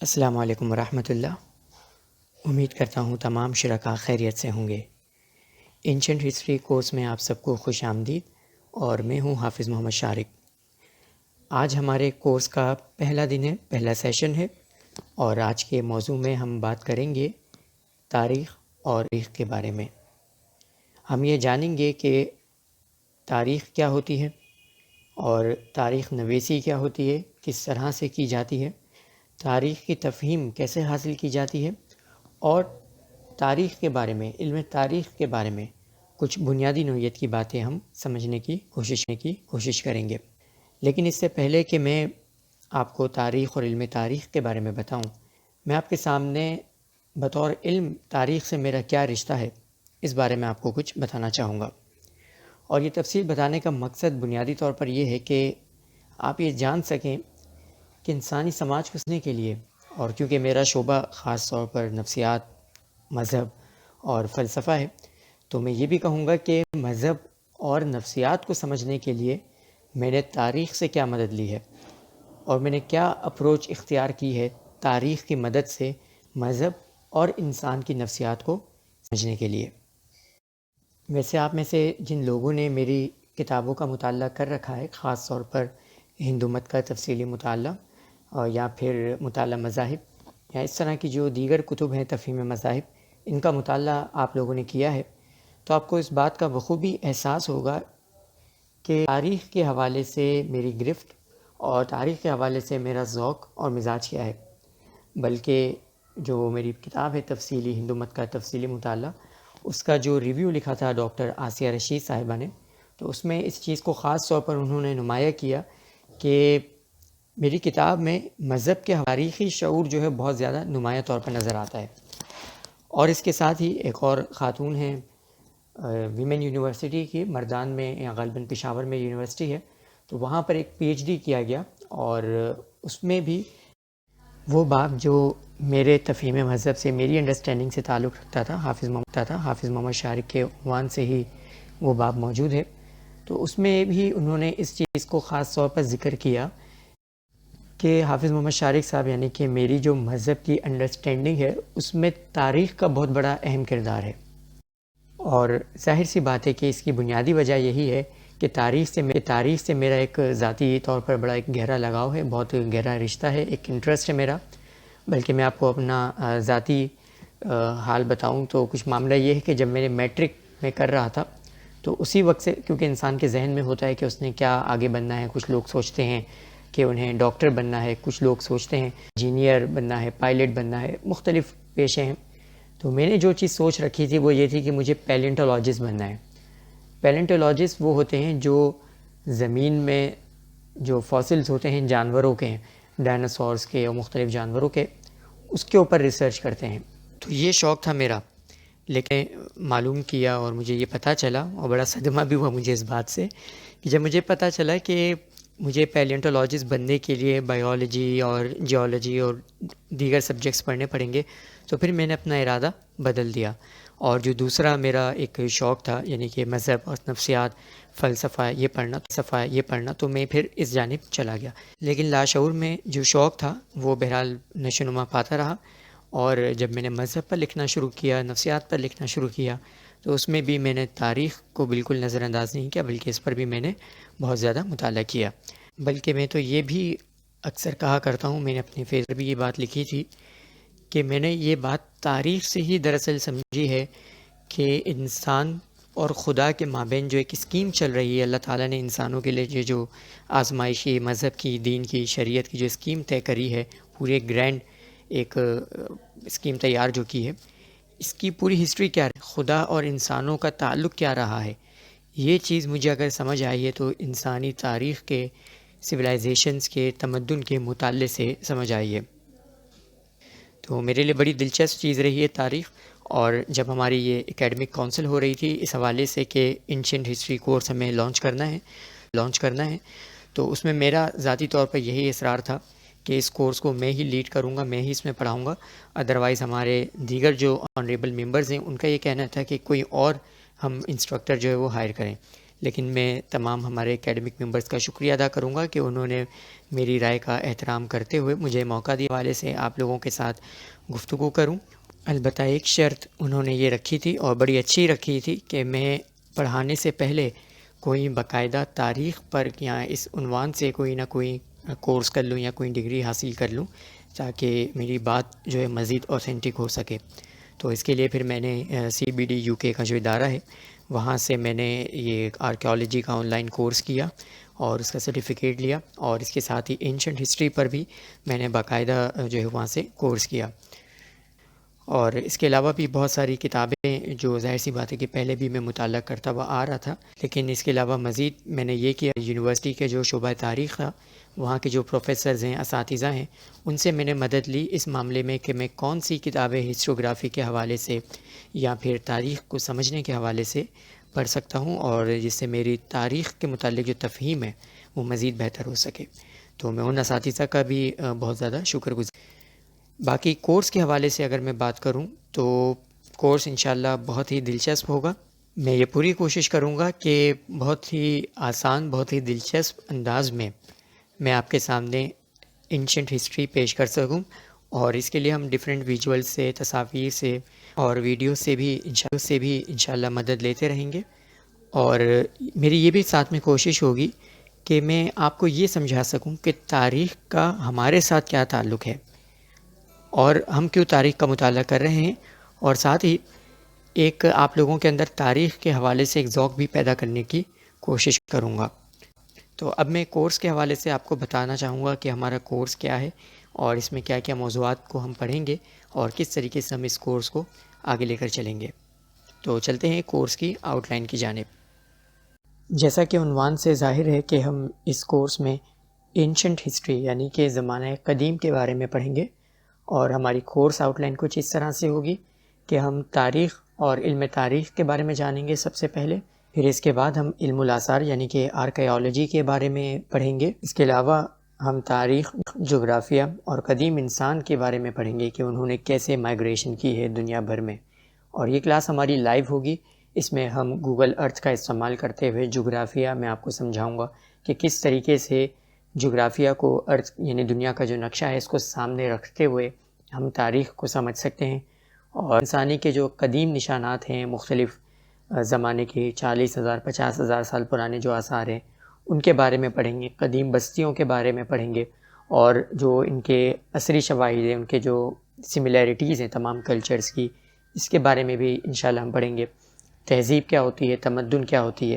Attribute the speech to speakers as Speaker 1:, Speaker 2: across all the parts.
Speaker 1: السلام علیکم ورحمۃ اللہ۔ امید کرتا ہوں تمام شرکاء خیریت سے ہوں گے۔ اینشنٹ ہسٹری کورس میں آپ سب کو خوش آمدید، اور میں ہوں حافظ محمد شارق۔ آج ہمارے کورس کا پہلا دن ہے، پہلا سیشن ہے، اور آج کے موضوع میں ہم بات کریں گے تاریخ اور تاریخ کے بارے میں۔ ہم یہ جانیں گے کہ تاریخ کیا ہوتی ہے، اور تاریخ نویسی کیا ہوتی ہے، کس طرح سے کی جاتی ہے، تاریخ کی تفہیم کیسے حاصل کی جاتی ہے، اور تاریخ کے بارے میں، علم تاریخ کے بارے میں کچھ بنیادی نوعیت کی باتیں ہم سمجھنے کی کوشش کریں گے۔ لیکن اس سے پہلے کہ میں آپ کو تاریخ اور علم تاریخ کے بارے میں بتاؤں، میں آپ کے سامنے بطور علم تاریخ سے میرا کیا رشتہ ہے، اس بارے میں آپ کو کچھ بتانا چاہوں گا۔ اور یہ تفصیل بتانے کا مقصد بنیادی طور پر یہ ہے کہ آپ یہ جان سکیں کہ انسانی سماج کو سمجھنے کے لیے، اور کیونکہ میرا شعبہ خاص طور پر نفسیات، مذہب اور فلسفہ ہے، تو میں یہ بھی کہوں گا کہ مذہب اور نفسیات کو سمجھنے کے لیے میں نے تاریخ سے کیا مدد لی ہے، اور میں نے کیا اپروچ اختیار کی ہے تاریخ کی مدد سے مذہب اور انسان کی نفسیات کو سمجھنے کے لیے۔ ویسے آپ میں سے جن لوگوں نے میری کتابوں کا مطالعہ کر رکھا ہے، خاص طور پر ہندو مت کا تفصیلی مطالعہ، یا پھر مطالعہ مذاہب، یا اس طرح کی جو دیگر کتب ہیں تفہیم مذاہب، ان کا مطالعہ آپ لوگوں نے کیا ہے، تو آپ کو اس بات کا بخوبی احساس ہوگا کہ تاریخ کے حوالے سے میری گرفت اور تاریخ کے حوالے سے میرا ذوق اور مزاج کیا ہے۔ بلکہ جو میری کتاب ہے تفصیلی ہندو مت کا تفصیلی مطالعہ، اس کا جو ریویو لکھا تھا ڈاکٹر آسیہ رشید صاحبہ نے، تو اس میں اس چیز کو خاص طور پر انہوں نے نمایاں کیا کہ میری کتاب میں مذہب کے تاریخی شعور جو ہے بہت زیادہ نمایاں طور پر نظر آتا ہے۔ اور اس کے ساتھ ہی ایک اور خاتون ہیں ویمن یونیورسٹی کی، مردان میں، یا غالباً پشاور میں یونیورسٹی ہے، تو وہاں پر ایک پی ایچ ڈی کیا گیا، اور اس میں بھی وہ باب جو میرے تفہیم مذہب سے، میری انڈرسٹینڈنگ سے تعلق رکھتا تھا، حافظ محمد شارق کے عنوان سے ہی وہ باب موجود ہے، تو اس میں بھی انہوں نے اس چیز کو خاص طور پر ذکر کیا کہ حافظ محمد شارق صاحب، یعنی کہ میری جو مذہب کی انڈرسٹینڈنگ ہے، اس میں تاریخ کا بہت بڑا اہم کردار ہے۔ اور ظاہر سی بات ہے کہ اس کی بنیادی وجہ یہی ہے کہ تاریخ سے میرا ایک ذاتی طور پر بڑا ایک گہرا لگاؤ ہے، بہت گہرا رشتہ ہے، ایک انٹرسٹ ہے میرا۔ بلکہ میں آپ کو اپنا ذاتی حال بتاؤں تو کچھ معاملہ یہ ہے کہ جب میں نے میٹرک میں کر رہا تھا، تو اسی وقت سے، کیونکہ انسان کے ذہن میں ہوتا ہے کہ اس نے کیا آگے بننا ہے، کچھ لوگ سوچتے ہیں کہ انہیں ڈاکٹر بننا ہے، کچھ لوگ سوچتے ہیں انجینئر بننا ہے، پائلٹ بننا ہے، مختلف پیشے ہیں۔ تو میں نے جو چیز سوچ رکھی تھی وہ یہ تھی کہ مجھے پیلنٹولوجسٹ بننا ہے۔ پیلنٹولوجسٹ وہ ہوتے ہیں جو زمین میں جو فاسلز ہوتے ہیں جانوروں کے، ڈائناسورس کے اور مختلف جانوروں کے، اس کے اوپر ریسرچ کرتے ہیں۔ تو یہ شوق تھا میرا، لیکن معلوم کیا اور مجھے یہ پتہ چلا، اور بڑا صدمہ بھی ہوا مجھے اس بات سے، کہ جب مجھے پتہ چلا کہ مجھے پیلنٹولوجسٹ بننے کے لیے بائیولوجی اور جیولوجی اور دیگر سبجیکٹس پڑھنے پڑیں گے، تو پھر میں نے اپنا ارادہ بدل دیا، اور جو دوسرا میرا ایک شوق تھا، یعنی کہ مذہب اور نفسیات، فلسفہ یہ پڑھنا، تو میں پھر اس جانب چلا گیا۔ لیکن لاشعور میں جو شوق تھا وہ بہرحال نشو نما پاتا رہا، اور جب میں نے مذہب پر لکھنا شروع کیا، نفسیات پر لکھنا شروع کیا، تو اس میں بھی میں نے تاریخ کو بالکل نظر انداز نہیں کیا، بلکہ اس پر بھی میں نے بہت زیادہ مطالعہ کیا۔ بلکہ میں تو یہ بھی اکثر کہا کرتا ہوں، میں نے اپنے فیس پر بھی یہ بات لکھی تھی کہ میں نے یہ بات تاریخ سے ہی دراصل سمجھی ہے کہ انسان اور خدا کے مابین جو ایک اسکیم چل رہی ہے، اللہ تعالیٰ نے انسانوں کے لیے جو آزمائشی، مذہب کی، دین کی، شریعت کی جو اسکیم طے کری ہے، پوری ایک گرینڈ ایک اسکیم تیار جو کی ہے، اس کی پوری ہسٹری کیا ہے، خدا اور انسانوں کا تعلق کیا رہا ہے، یہ چیز مجھے اگر سمجھ آئی ہے تو انسانی تاریخ کے، سویلائزیشنز کے، تمدن کے مطالعے سے سمجھ آئی ہے۔ تو میرے لیے بڑی دلچسپ چیز رہی ہے تاریخ، اور جب ہماری یہ اکیڈمک کونسل ہو رہی تھی اس حوالے سے کہ اینشینٹ ہسٹری کورس ہمیں لانچ کرنا ہے، تو اس میں میرا ذاتی طور پر یہی اصرار تھا کہ اس کورس کو میں ہی لیڈ کروں گا، میں ہی اس میں پڑھاؤں گا۔ ادروائز ہمارے دیگر جو آنریبل ممبرز ہیں ان کا یہ کہنا تھا کہ کوئی اور ہم انسٹرکٹر جو ہے وہ ہائر کریں، لیکن میں تمام ہمارے اکیڈمک ممبرز کا شکریہ ادا کروں گا کہ انہوں نے میری رائے کا احترام کرتے ہوئے مجھے موقع دیے حوالے سے آپ لوگوں کے ساتھ گفتگو کروں۔ البتہ ایک شرط انہوں نے یہ رکھی تھی اور بڑی اچھی رکھی تھی کہ میں پڑھانے سے پہلے کوئی باقاعدہ تاریخ پر یا اس عنوان سے کوئی نہ کوئی کورس کر لوں یا کوئی ڈگری حاصل کر لوں تاکہ میری بات جو ہے مزید اوتھینٹک ہو سکے۔ تو اس کے لیے پھر میں نے CBD UK کا جو ادارہ ہے وہاں سے میں نے یہ آرکیالوجی کا آن لائن کورس کیا اور اس کا سرٹیفکیٹ لیا، اور اس کے ساتھ ہی اینشنٹ ہسٹری پر بھی میں نے باقاعدہ جو ہے وہاں سے کورس کیا۔ اور اس کے علاوہ بھی بہت ساری کتابیں جو ظاہر سی بات ہے کہ پہلے بھی میں مطالعہ کرتا ہوا آ رہا تھا، لیکن اس کے علاوہ مزید میں نے یہ کیا، یونیورسٹی کے جو شعبہ تاریخ تھا وہاں کے جو پروفیسرز ہیں، اساتذہ ہیں، ان سے میں نے مدد لی اس معاملے میں کہ میں کون سی کتابیں ہسٹوگرافی کے حوالے سے یا پھر تاریخ کو سمجھنے کے حوالے سے پڑھ سکتا ہوں، اور جس سے میری تاریخ کے متعلق جو تفہیم ہے وہ مزید بہتر ہو سکے۔ تو میں ان اساتذہ کا بھی بہت زیادہ شکر گزار۔ باقی کورس کے حوالے سے اگر میں بات کروں تو کورس انشاءاللہ بہت ہی دلچسپ ہوگا۔ میں یہ پوری کوشش کروں گا کہ بہت ہی آسان، بہت ہی دلچسپ انداز میں آپ کے سامنے اینشنٹ ہسٹری پیش کر سکوں، اور اس کے لیے ہم ڈیفرنٹ ویژول سے، تصاویر سے اور ویڈیو سے بھی انشاءاللہ مدد لیتے رہیں گے۔ اور میری یہ بھی ساتھ میں کوشش ہوگی کہ میں آپ کو یہ سمجھا سکوں کہ تاریخ کا ہمارے ساتھ کیا تعلق ہے اور ہم کیوں تاریخ کا مطالعہ کر رہے ہیں، اور ساتھ ہی ایک آپ لوگوں کے اندر تاریخ کے حوالے سے ایک ذوق بھی پیدا کرنے کی کوشش کروں گا۔ تو اب میں کورس کے حوالے سے آپ کو بتانا چاہوں گا کہ ہمارا کورس کیا ہے اور اس میں کیا کیا موضوعات کو ہم پڑھیں گے اور کس طریقے سے ہم اس کورس کو آگے لے کر چلیں گے۔ تو چلتے ہیں کورس کی آؤٹ لائن کی جانب۔ جیسا کہ عنوان سے ظاہر ہے کہ ہم اس کورس میں اینشنٹ ہسٹری یعنی کہ زمانہ قدیم کے بارے میں پڑھیں گے، اور ہماری کورس آؤٹ لائن کچھ اس طرح سے ہوگی کہ ہم تاریخ اور علم تاریخ کے بارے میں جانیں گے سب سے پہلے، پھر اس کے بعد ہم علم الاثار یعنی کہ آرکیالوجی کے بارے میں پڑھیں گے۔ اس کے علاوہ ہم تاریخ، جغرافیہ اور قدیم انسان کے بارے میں پڑھیں گے کہ انہوں نے کیسے مائیگریشن کی ہے دنیا بھر میں، اور یہ کلاس ہماری لائیو ہوگی۔ اس میں ہم گوگل ارتھ کا استعمال کرتے ہوئے جغرافیہ میں آپ کو سمجھاؤں گا کہ کس طریقے سے جغرافیہ کو، ارتھ یعنی دنیا کا جو نقشہ ہے اس کو سامنے رکھتے ہوئے ہم تاریخ کو سمجھ سکتے ہیں، اور انسانی کے جو قدیم نشانات ہیں مختلف زمانے کے 40,000 50,000 سال پرانے جو آثار ہیں ان کے بارے میں پڑھیں گے، قدیم بستیوں کے بارے میں پڑھیں گے، اور جو ان کے عصری شواہد ہیں، ان کے جو سملیرٹیز ہیں تمام کلچرز کی، اس کے بارے میں بھی انشاءاللہ ہم پڑھیں گے۔ تہذیب کیا ہوتی ہے، تمدن کیا ہوتی ہے،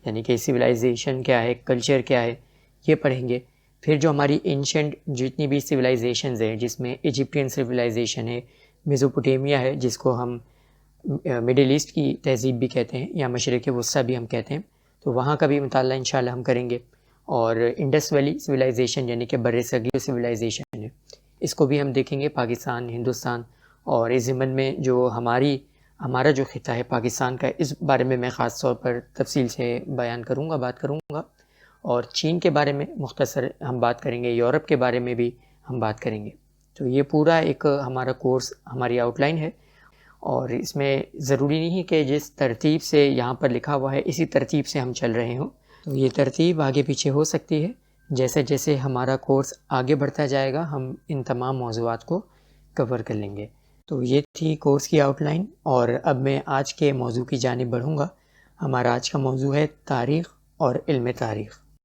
Speaker 1: یعنی کہ سویلائزیشن کیا ہے، کلچر کیا ہے، یہ پڑھیں گے۔ پھر جو ہماری اینشنٹ جتنی بھی سویلائزیشنز ہیں، جس میں ایجپٹین سویلائزیشن ہے، میزوپوٹیمیا ہے جس کو ہم مڈل ایسٹ کی تہذیب بھی کہتے ہیں یا مشرق وسطیٰ بھی ہم کہتے ہیں، تو وہاں کا بھی مطالعہ انشاءاللہ ہم کریں گے۔ اور انڈس ویلی سویلائزیشن یعنی کہ بر صغیر سویلائزیشن ہے، اس کو بھی ہم دیکھیں گے، پاکستان، ہندوستان، اور اس ضمن میں جو ہمارا جو خطہ ہے پاکستان کا، اس بارے میں خاص طور پر تفصیل سے بیان کروں گا، بات کروں گا، اور چین کے بارے میں مختصر ہم بات کریں گے، یورپ کے بارے میں بھی ہم بات کریں گے۔ تو یہ پورا ایک ہمارا کورس، ہماری آؤٹ لائن ہے، اور اس میں ضروری نہیں کہ جس ترتیب سے یہاں پر لکھا ہوا ہے اسی ترتیب سے ہم چل رہے ہوں، تو یہ ترتیب آگے پیچھے ہو سکتی ہے۔ جیسے جیسے ہمارا کورس آگے بڑھتا جائے گا ہم ان تمام موضوعات کو کور کر لیں گے۔ تو یہ تھی کورس کی آؤٹ لائن، اور اب میں آج کے موضوع کی جانب بڑھوں گا۔ ہمارا آج کا موضوع ہے تاریخ اور علم تاریخ۔